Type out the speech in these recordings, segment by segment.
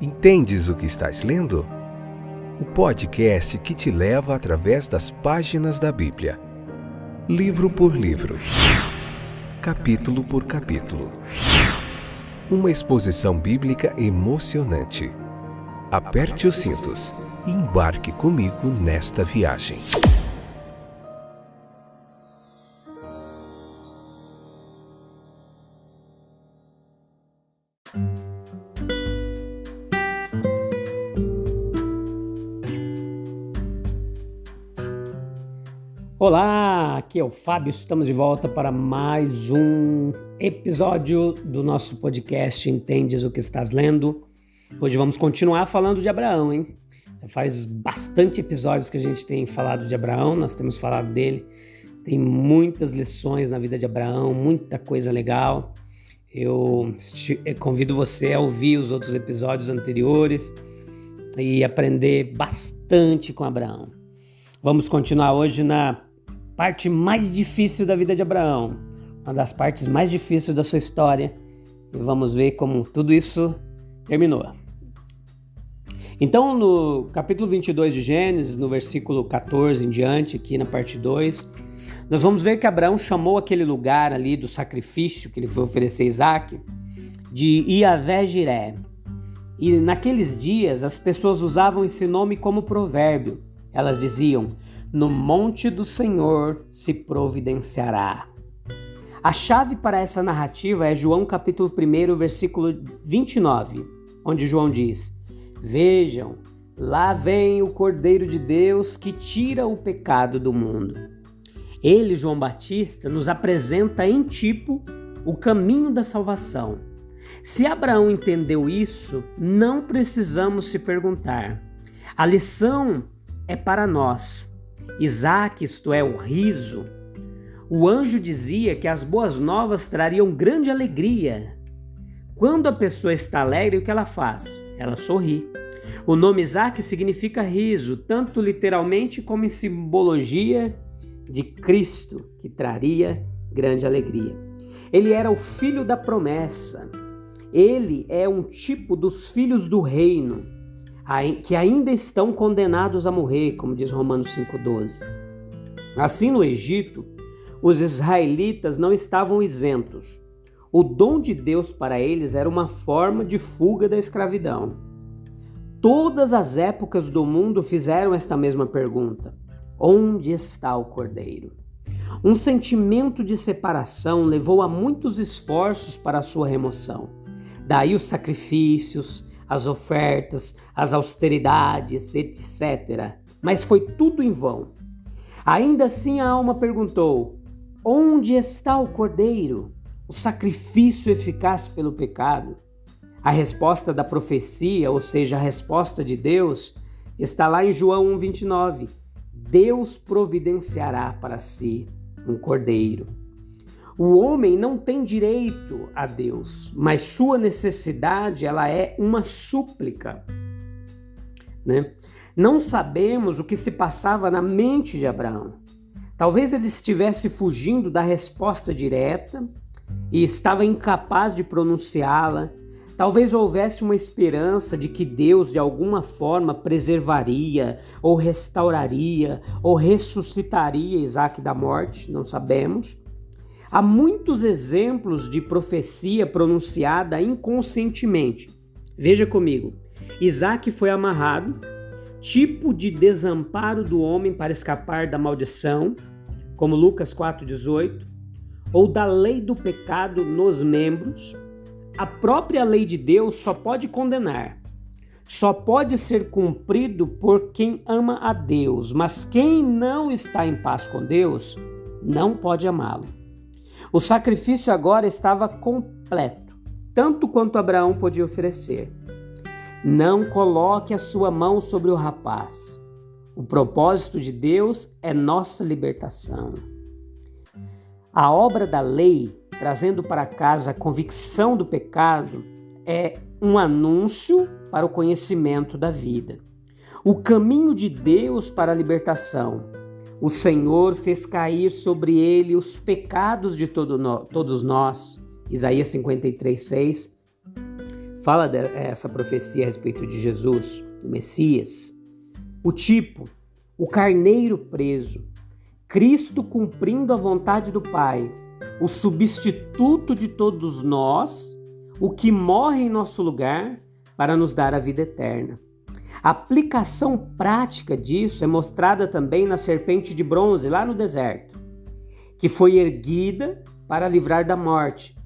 Entendes o que estás lendo? O podcast que te leva através das páginas da Bíblia. Livro por livro. Capítulo por capítulo. Uma exposição bíblica emocionante. Aperte os cintos e embarque comigo nesta viagem. Olá, aqui é o Fábio, estamos de volta para mais um episódio do nosso podcast Entendes o que estás lendo? Hoje vamos continuar falando de Abraão, hein? Já faz bastante episódios que a gente tem falado de Abraão, nós temos falado dele, tem muitas lições na vida de Abraão, muita coisa legal. Eu convido você a ouvir os outros episódios anteriores e aprender bastante com Abraão. Vamos continuar hoje na parte mais difícil da vida de Abraão, uma das partes mais difíceis da sua história, e vamos ver como tudo isso terminou. Então, no capítulo 22 de Gênesis, no versículo 14 em diante, aqui na parte 2, nós vamos ver que Abraão chamou aquele lugar ali do sacrifício que ele foi oferecer a Isaac de Iavé-Jiré. E naqueles dias as pessoas usavam esse nome como provérbio. Elas diziam: no monte do Senhor se providenciará. A chave para essa narrativa é João capítulo 1, versículo 29, onde João diz: vejam, lá vem o Cordeiro de Deus que tira o pecado do mundo. Ele, João Batista, nos apresenta em tipo o caminho da salvação. Se Abraão entendeu isso, não precisamos se perguntar. A lição é para nós. Isaac, isto é, o riso. O anjo dizia que as boas novas trariam grande alegria. Quando a pessoa está alegre, o que ela faz? Ela sorri. O nome Isaac significa riso, tanto literalmente como em simbologia de Cristo, que traria grande alegria. Ele era o filho da promessa. Ele é um tipo dos filhos do reino, que ainda estão condenados a morrer, como diz Romanos 5,12. Assim, no Egito, os israelitas não estavam isentos. O dom de Deus para eles era uma forma de fuga da escravidão. Todas as épocas do mundo fizeram esta mesma pergunta: onde está o Cordeiro? Um sentimento de separação levou a muitos esforços para a sua remoção. Daí os sacrifícios, as ofertas, as austeridades, etc. Mas foi tudo em vão. Ainda assim a alma perguntou: onde está o Cordeiro, o sacrifício eficaz pelo pecado? A resposta da profecia, ou seja, a resposta de Deus, está lá em João 1,29. Deus providenciará para si um Cordeiro. O homem não tem direito a Deus, mas sua necessidade ela é uma súplica, né? Não sabemos o que se passava na mente de Abraão. Talvez ele estivesse fugindo da resposta direta e estava incapaz de pronunciá-la. Talvez houvesse uma esperança de que Deus de alguma forma preservaria, ou restauraria, ou ressuscitaria Isaac da morte, não sabemos. Há muitos exemplos de profecia pronunciada inconscientemente. Veja comigo, Isaac foi amarrado, tipo de desamparo do homem para escapar da maldição, como Lucas 4,18, ou da lei do pecado nos membros. A própria lei de Deus só pode condenar, só pode ser cumprido por quem ama a Deus, mas quem não está em paz com Deus não pode amá-lo. O sacrifício agora estava completo, tanto quanto Abraão podia oferecer. Não coloque a sua mão sobre o rapaz. O propósito de Deus é nossa libertação. A obra da lei, trazendo para casa a convicção do pecado, é um anúncio para o conhecimento da vida. O caminho de Deus para a libertação. O Senhor fez cair sobre ele os pecados de todos nós. Isaías 53,6. fala dessa profecia a respeito de Jesus, do Messias. O tipo, o carneiro preso, Cristo cumprindo a vontade do Pai, o substituto de todos nós, o que morre em nosso lugar para nos dar a vida eterna. A aplicação prática disso é mostrada também na serpente de bronze lá no deserto, que foi erguida para livrar da morte.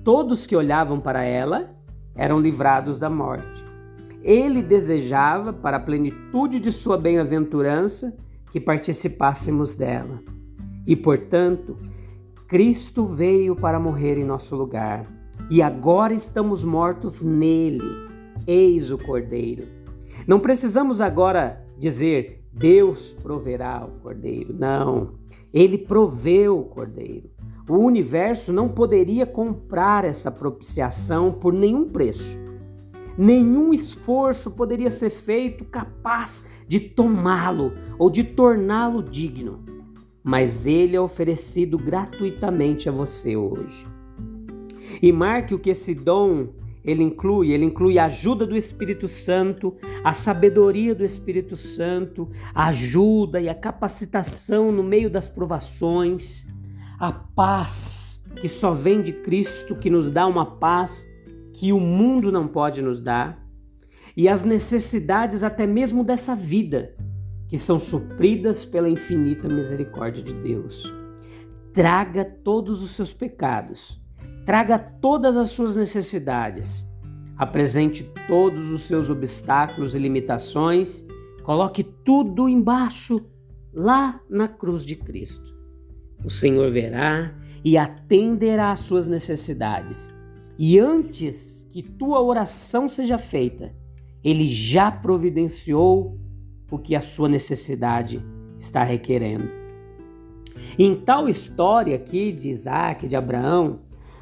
Todos que olhavam para ela eram livrados da morte. Ele desejava, para a plenitude de sua bem-aventurança, que participássemos dela. E, portanto, Cristo veio para morrer em nosso lugar. E agora estamos mortos nele. Eis o Cordeiro. Não precisamos agora dizer, Deus proverá o Cordeiro. Não, ele proveu o Cordeiro. O universo não poderia comprar essa propiciação por nenhum preço. Nenhum esforço poderia ser feito capaz de tomá-lo ou de torná-lo digno. Mas ele é oferecido gratuitamente a você hoje. E marque o que esse dom ele inclui a ajuda do Espírito Santo, a sabedoria do Espírito Santo, a ajuda e a capacitação no meio das provações, a paz que só vem de Cristo, que nos dá uma paz que o mundo não pode nos dar, e as necessidades até mesmo dessa vida, que são supridas pela infinita misericórdia de Deus. Traga todos os seus pecados, traga todas as suas necessidades, apresente todos os seus obstáculos e limitações, coloque tudo embaixo, lá na cruz de Cristo. O Senhor verá e atenderá às suas necessidades. E antes que tua oração seja feita, Ele já providenciou o que a sua necessidade está requerendo. Em tal história aqui de Isaac, de Abraão,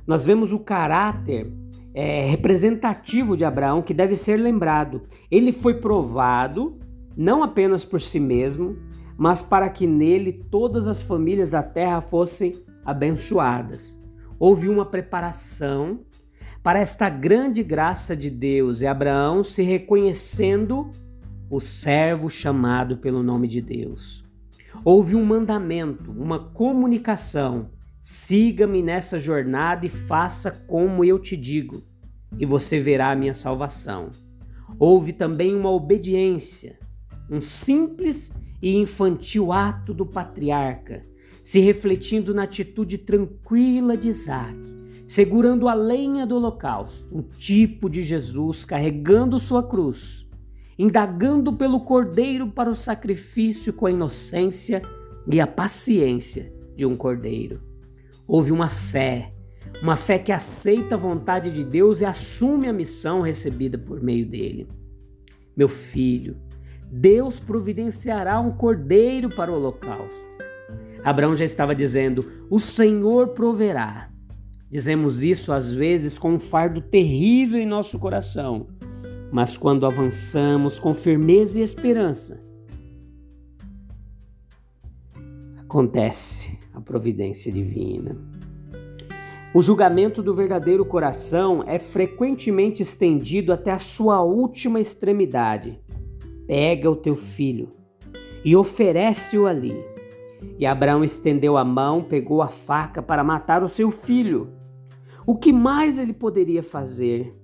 nós vemos o caráter representativo de Abraão que deve ser lembrado. Ele foi provado não apenas por si mesmo, mas para que nele todas as famílias da terra fossem abençoadas. Houve uma preparação para esta grande graça de Deus, e Abraão se reconhecendo o servo chamado pelo nome de Deus. Houve um mandamento, uma comunicação: siga-me nessa jornada e faça como eu te digo, e você verá a minha salvação. Houve também uma obediência, um simples e infantil ato do patriarca, se refletindo na atitude tranquila de Isaac, segurando a lenha do holocausto, um tipo de Jesus carregando sua cruz, indagando pelo cordeiro para o sacrifício com a inocência e a paciência de um cordeiro. Houve uma fé que aceita a vontade de Deus e assume a missão recebida por meio dele. Meu filho, Deus providenciará um cordeiro para o holocausto. Abraão já estava dizendo, o Senhor proverá. Dizemos isso às vezes com um fardo terrível em nosso coração, mas quando avançamos com firmeza e esperança, acontece a providência divina. O julgamento do verdadeiro coração é frequentemente estendido até a sua última extremidade. Pega o teu filho e oferece-o ali. E Abraão estendeu a mão, pegou a faca para matar o seu filho. O que mais ele poderia fazer?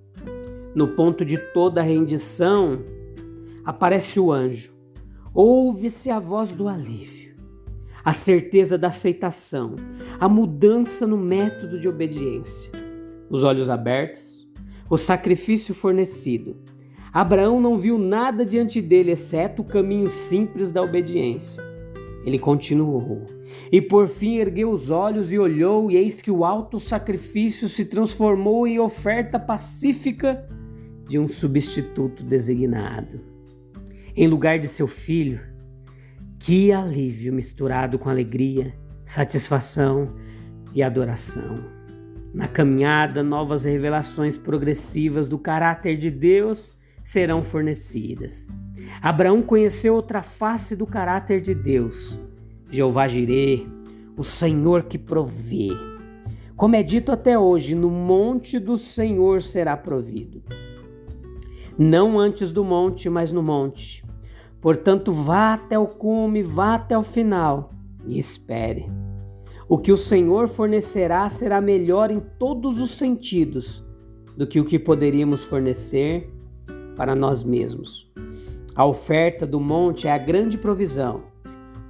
No ponto de toda a rendição, aparece o anjo. Ouve-se a voz do alívio, a certeza da aceitação, a mudança no método de obediência. Os olhos abertos, o sacrifício fornecido. Abraão não viu nada diante dele, exceto o caminho simples da obediência. Ele continuou, e por fim ergueu os olhos e olhou, e eis que o alto sacrifício se transformou em oferta pacífica de um substituto designado. Em lugar de seu filho, que alívio misturado com alegria, satisfação e adoração. Na caminhada, novas revelações progressivas do caráter de Deus serão fornecidas. Abraão conheceu outra face do caráter de Deus, Jeová Jirê, o Senhor que provê. Como é dito até hoje, no monte do Senhor será provido. não antes do monte, mas no monte. Portanto, vá até o cume, vá até o final e espere. O que o Senhor fornecerá será melhor em todos os sentidos do que o que poderíamos fornecer para nós mesmos. A oferta do monte é a grande provisão,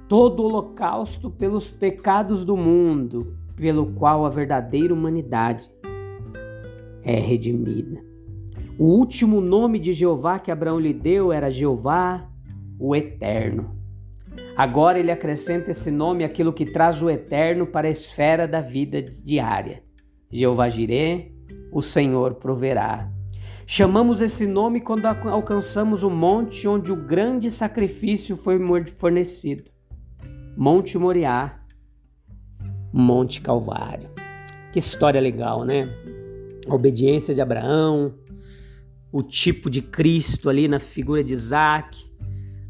todo o holocausto pelos pecados do mundo, pelo qual a verdadeira humanidade é redimida. O último nome de Jeová que Abraão lhe deu era Jeová, o Eterno. Agora ele acrescenta esse nome àquilo que traz o Eterno para a esfera da vida diária. Jeová Jireh, o Senhor proverá. Chamamos esse nome quando alcançamos o monte onde o grande sacrifício foi fornecido. Monte Moriá, Monte Calvário. Que história legal, né? A obediência de Abraão, o tipo de Cristo ali na figura de Isaac,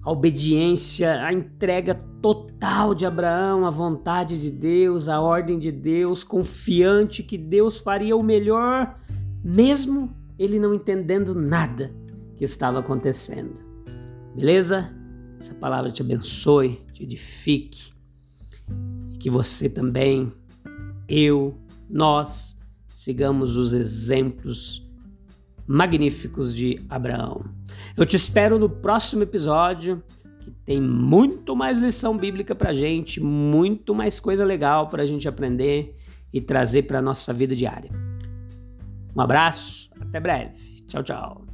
a obediência, a entrega total de Abraão à vontade de Deus, à ordem de Deus, confiante que Deus faria o melhor, mesmo ele não entendendo nada que estava acontecendo. Beleza? Essa palavra te abençoe, te edifique, e que você também, nós, sigamos os exemplos magníficos de Abraão. Eu te espero no próximo episódio, que tem muito mais lição bíblica pra gente, muito mais coisa legal pra gente aprender e trazer pra nossa vida diária. Um abraço, até breve. Tchau, tchau.